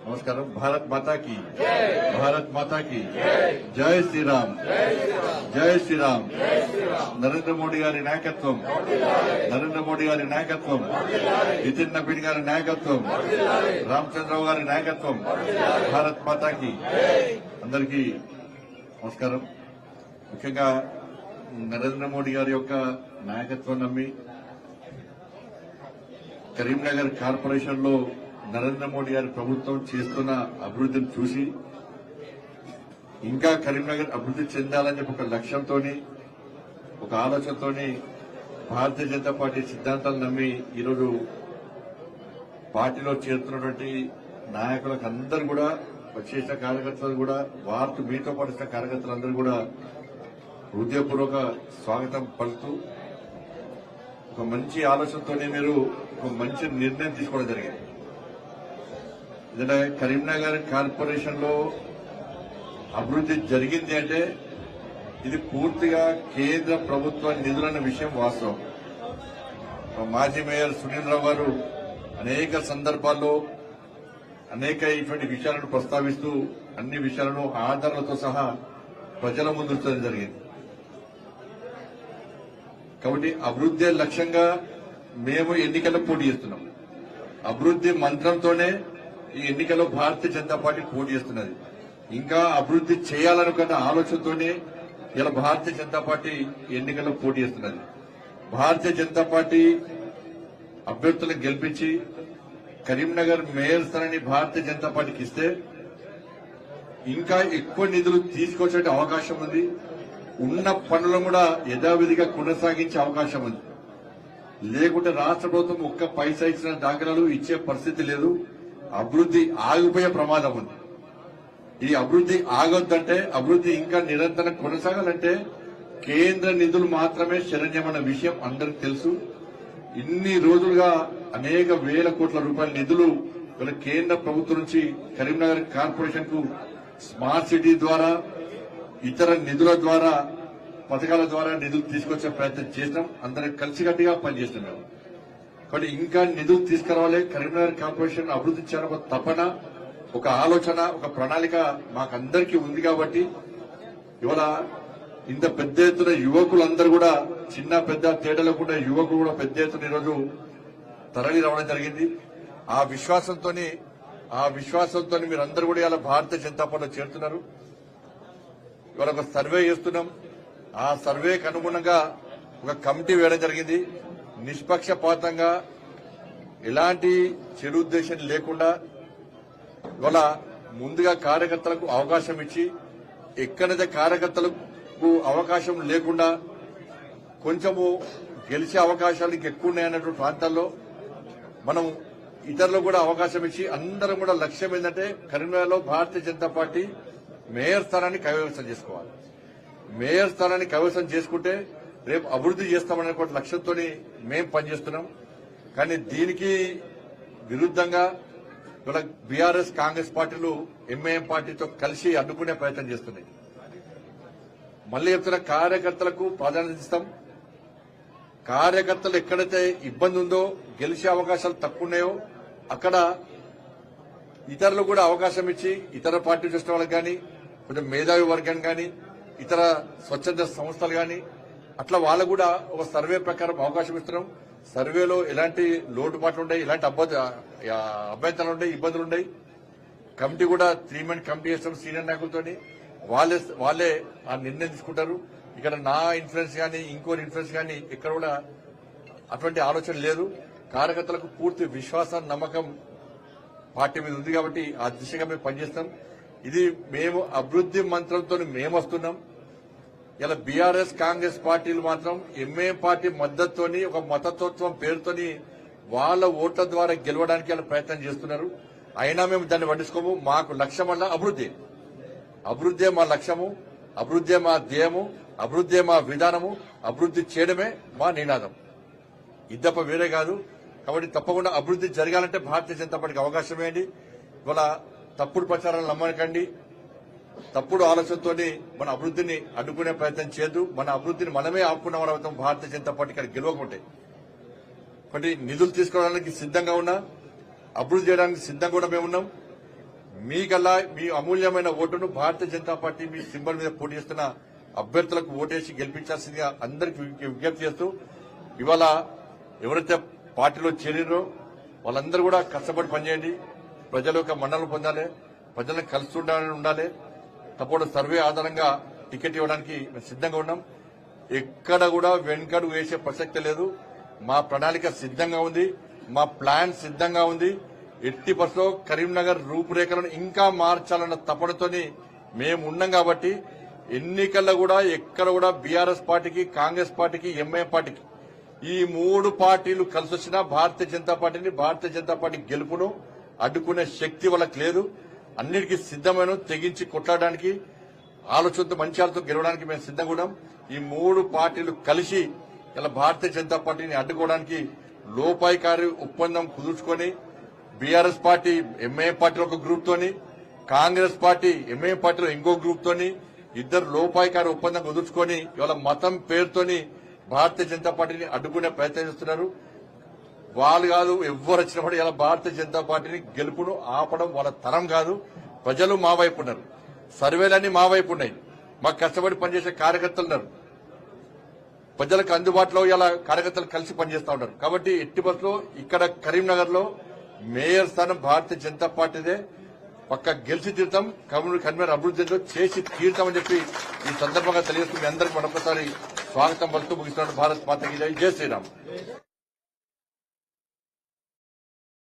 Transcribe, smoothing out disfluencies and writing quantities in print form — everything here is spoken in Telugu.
నమస్కారం. భారత్ మాతా की భారత్ మాతా की జై శ్రీరామ్, జై శ్రీరామ్. నరేంద్ర మోడీ గారి నాయకత్వం, నరేంద్ర మోడీ గారి నాయకత్వం, నితిన్ నవీన్ గారి నాయకత్వం, రామచంద్రరావు గారి నాయకత్వం. భారత్ మాతా की. అందరికీ నమస్కారం. ముఖ్యంగా నరేంద్ర మోడీ గారి యొక్క నాయకత్వం నమ్మి కరీంనగర్ కార్పొరేషన్ లో నరేంద్ర మోడీ గారి ప్రభుత్వం చేస్తున్న అభివృద్ధిని చూసి ఇంకా కరీంనగర్ అభివృద్ధి చెందాలని చెప్పి ఒక లక్ష్యంతో, ఒక ఆలోచనతో భారతీయ జనతా పార్టీ సిద్ధాంతాలు నమ్మి ఈరోజు పార్టీలో చేరుతున్నటువంటి నాయకులకు అందరూ కూడా, వచ్చేసిన కార్యకర్తలు కూడా, వారితో మీతో పాటు కార్యకర్తలందరూ కూడా హృదయపూర్వక స్వాగతం పలుకుతూ ఒక మంచి ఆలోచనతోనే మీరు ఒక మంచి నిర్ణయం తీసుకోవడం జరిగింది. ఎందుకంటే కరీంనగర్ కార్పొరేషన్ లో అభివృద్ధి జరిగింది అంటే ఇది పూర్తిగా కేంద్ర ప్రభుత్వ నిధులన్న విషయం వాస్తవం. మాజీ మేయర్ సునీల్ రావు గారు అనేక సందర్భాల్లో అనేక ఇటువంటి విషయాలను ప్రస్తావిస్తూ అన్ని విషయాలను ఆధారాలతో సహా ప్రజల ముందు ఉంచడం జరిగింది. కాబట్టి అభివృద్ధి లక్ష్యంగా మేము ఎన్నికల్లో పోటీ చేస్తున్నాం. అభివృద్ధి మంత్రంతోనే ఈ ఎన్నికల్లో భారతీయ జనతా పార్టీ పోటీ చేస్తున్నది. ఇంకా అభివృద్ధి చేయాలనుకున్న ఆలోచనతోనే ఇలా భారతీయ జనతా పార్టీ ఎన్నికల్లో పోటీ చేస్తున్నది. భారతీయ జనతా పార్టీ అభ్యర్థులను గెలిపించి కరీంనగర్ మేయర్ స్థానాన్ని భారతీయ జనతా పార్టీకి ఇస్తే ఇంకా ఎక్కువ నిధులు తీసుకొచ్చే అవకాశం ఉంది. ఉన్న పనులను కూడా యథావిధిగా కొనసాగించే అవకాశం ఉంది. లేకుంటే రాష్ట్ర ప్రభుత్వం ఒక్క పైసా ఇచ్చిన దాఖలాలు ఇచ్చే పరిస్థితి లేదు. అభివృద్ధి ఆగిపోయే ప్రమాదం ఉంది. ఈ అభివృద్ధి ఆగొద్దంటే, అభివృద్ధి ఇంకా నిరంతరం కొనసాగాలంటే కేంద్ర నిధులు మాత్రమే శరణ్యమన్న విషయం అందరికీ తెలుసు. ఇన్ని రోజులుగా అనేక వేల కోట్ల రూపాయల నిధులు కేంద్ర ప్రభుత్వం నుంచి కరీంనగర్ కార్పొరేషన్ కు స్మార్ట్ సిటీ ద్వారా, ఇతర నిధుల ద్వారా, పథకాల ద్వారా నిధులు తీసుకొచ్చే ప్రయత్నం చేసినాం. అందరం కలిసికట్టుగా పనిచేస్తున్నాం. కాబట్టి ఇంకా నిధులు తీసుకురావాలి. కరీంనగర్ కార్పొరేషన్ అభివృద్ధి చేయాలని ఒక తపన, ఒక ఆలోచన, ఒక ప్రణాళిక మాకందరికీ ఉంది. కాబట్టి ఇవాళ ఇంత పెద్ద ఎత్తున యువకులందరూ కూడా, చిన్న పెద్ద తేడా లేకుండా యువకులు కూడా పెద్ద ఎత్తున ఈరోజు తరలి రావడం జరిగింది. ఆ విశ్వాసంతో మీరందరూ కూడా ఇలా భారతీయ జనతా పార్టీలో చేరుతున్నారు. ఇవాళ ఒక సర్వే చేస్తున్నాం. ఆ సర్వేకి అనుగుణంగా ఒక కమిటీ వేయడం జరిగింది. నిష్పక్షపాతంగా, ఎలాంటి చెడు ఉద్దేశం లేకుండా ఇవాళ ముందుగా కార్యకర్తలకు అవకాశం ఇచ్చి, ఎక్కడైతే కార్యకర్తలకు అవకాశం లేకుండా కొంచెము గెలిచే అవకాశాలు ఇంకెక్కువ ఉన్నాయన్నటువంటి ప్రాంతాల్లో మనం ఇతరులకు కూడా అవకాశం ఇచ్చి, అందరం కూడా లక్ష్యం ఏంటంటే కరీంనగర్లో భారతీయ జనతా పార్టీ మేయర్ స్థానాన్ని కైవసం చేసుకోవాలి. మేయర్ స్థానాన్ని కైవసం చేసుకుంటే రేపు అభివృద్ధి చేస్తామనే లక్ష్యంతో మేం పనిచేస్తున్నాం. కానీ దీనికి విరుద్దంగా ఇవాళ బీఆర్ఎస్, కాంగ్రెస్ పార్టీలు ఎంఐఎం పార్టీతో కలిసి అడ్డుకునే ప్రయత్నం చేస్తున్నాయి. మళ్లీ చెప్తున్న కార్యకర్తలకు ప్రాధాన్యత ఇస్తాం. కార్యకర్తలు ఎక్కడైతే ఇబ్బంది ఉందో, గెలిచే అవకాశాలు తక్కువ ఉన్నాయో అక్కడ ఇతరులు కూడా అవకాశం ఇచ్చి, ఇతర పార్టీ చూసిన వాళ్ళకి కానీ, కొంచెం మేధావి వర్గాన్ని కానీ, ఇతర స్వచ్ఛంద సంస్థలు కానీ అట్లా వాళ్ళకు కూడా ఒక సర్వే ప్రకారం అవకాశం ఇస్తున్నాం. సర్వేలో ఎలాంటి లోటుపాట్లు ఉన్నాయి, ఎలాంటి అభ్యంతరాలు ఉన్నాయి, ఇబ్బందులు ఉన్నాయి. కమిటీ కూడా 3 మంత్ కమిటీ చేస్తాం సీనియర్ నాయకులతో. వాళ్ళే ఆ నిర్ణయం తీసుకుంటారు. ఇక్కడ నా ఇన్ఫ్లుయెన్స్ కానీ, ఇంకోటి ఇన్ఫ్లుయెన్స్ కానీ ఇక్కడ కూడా అటువంటి ఆలోచన లేదు. కార్యకర్తలకు పూర్తి విశ్వాసం, నమ్మకం పార్టీ మీద ఉంది. కాబట్టి ఆ దిశగా మేము పనిచేస్తాం. ఇది మేము అభివృద్ధి మంత్రంతో మేము వస్తున్నాం. ఇలా బీఆర్ఎస్, కాంగ్రెస్ పార్టీలు మాత్రం ఎంఐఎం పార్టీ మద్దతుతోని, ఒక మతతత్వం పేరుతోని వాళ్ళ ఓట్ల ద్వారా గెలవడానికి ఇలా ప్రయత్నం చేస్తున్నారు. అయినా మేము దాన్ని పట్టించుకోము. మాకు లక్ష్యం వల్ల అభివృద్ధే మా లక్ష్యము, అభివృద్ధే మా ధ్యేయము, అభివృద్ధే మా విధానము, అభివృద్ధి చేయడమే మా నినాదం. ఇద్దప్ప వేరే కాదు. కాబట్టి తప్పకుండా అభివృద్ధి జరగాలంటే భారతీయ జనతా పార్టీకి అవకాశం ఇవ్వండి. ఇవాళ తప్పుడు ప్రచారాలు నమ్మకండి. తప్పుడు ఆలోచనతో మన అభివృద్ధిని అడ్డుకునే ప్రయత్నం చేయొద్దు. మన అభివృద్ధిని మనమే ఆపుకున్న వాళ్ళం భారతీయ జనతా పార్టీ ఇక్కడ గెలవకుంటే. కాబట్టి నిధులు తీసుకోవడానికి సిద్ధంగా ఉన్నా, అభివృద్ధి చేయడానికి సిద్ధంగా కూడా మేము ఉన్నాం. మీకల్లా మీ అమూల్యమైన ఓటును భారతీయ జనతా పార్టీ మీ సింబల్ మీద పోటీ చేస్తున్న అభ్యర్థులకు ఓటేసి గెలిపించాల్సిందిగా అందరికీ విజ్ఞప్తి చేస్తూ ఇవాళ ఎవరైతే పార్టీలో చేరినో వాళ్ళందరూ కూడా కష్టపడి పనిచేయండి. ప్రజల యొక్క మన్నలు పొందాలి, ప్రజలను కలిసి ఉండాలి. తప్పుడు సర్వే ఆధారంగా టికెట్ ఇవ్వడానికి మేము సిద్ధంగా ఉన్నాం. ఎక్కడ కూడా వెనుకడు వేసే ప్రసక్తి లేదు. మా ప్రణాళిక సిద్ధంగా ఉంది, మా ప్లాన్ సిద్ధంగా ఉంది. ఎట్టి పరిస్థితుల్లో కరీంనగర్ రూపురేఖలను ఇంకా మార్చాలన్న తపనతోని మేము ఉన్నాం. కాబట్టి ఎన్నికల్లో కూడా ఎక్కడ కూడా బీఆర్ఎస్ పార్టీకి, కాంగ్రెస్ పార్టీకి, ఎంఐఎం పార్టీకి ఈ మూడు పార్టీలు కలిసి వచ్చినా భారతీయ జనతా పార్టీ గెలుపును అడ్డుకునే శక్తి వాళ్ళకి లేదు. అన్నిటికీ సిద్దమైన తెగించి కొట్లాడడానికి ఆలోచనతో మంచి ఆలోచనతో గెలవడానికి మేము సిద్ధంగా ఉన్నాం. ఈ మూడు పార్టీలు కలిసి ఇలా భారతీయ జనతా పార్టీని అడ్డుకోవడానికి లోపాయికారి ఒప్పందం కుదుర్చుకొని బీఆర్ఎస్ పార్టీ ఎంఐఎం పార్టీలో ఒక గ్రూప్ తోని, కాంగ్రెస్ పార్టీ ఎంఐఎం పార్టీలో ఇంకో గ్రూప్ తోని ఇద్దరు లోపాయికారి ఒప్పందం కుదుర్చుకొని ఇవాళ మతం పేరుతోని భారతీయ జనతా పార్టీని అడ్డుకునే ప్రయత్నం చేస్తున్నారు. వాళ్ళు కాదు ఎవ్వరు వచ్చినప్పుడు ఇలా భారతీయ జనతా పార్టీని గెలుపును ఆపడం వాళ్ళ తరం కాదు. ప్రజలు మా వైపు ఉన్నారు, సర్వేలన్నీ మా వైపు ఉన్నాయి. మాకు కష్టపడి పనిచేసే కార్యకర్తలు ఉన్నారు. ప్రజలకు అందుబాటులో ఇలా కార్యకర్తలు కలిసి పనిచేస్తా ఉన్నారు. కాబట్టి ఎట్టి బస్సులో ఇక్కడ కరీంనగర్ లో మేయర్ స్థానం భారతీయ జనతా పార్టీదే. పక్క గెలిచి తీరుతాం, కరీంనగర్ అభివృద్ధిలో చేసి తీరుతామని చెప్పి ఈ సందర్భంగా తెలియజేస్తూ మీ అందరికీ మరొకసారి స్వాగతం పలుతూ ముగిస్తున్నాడు. భారత్ మాతకి జై, జై శ్రీరామ్.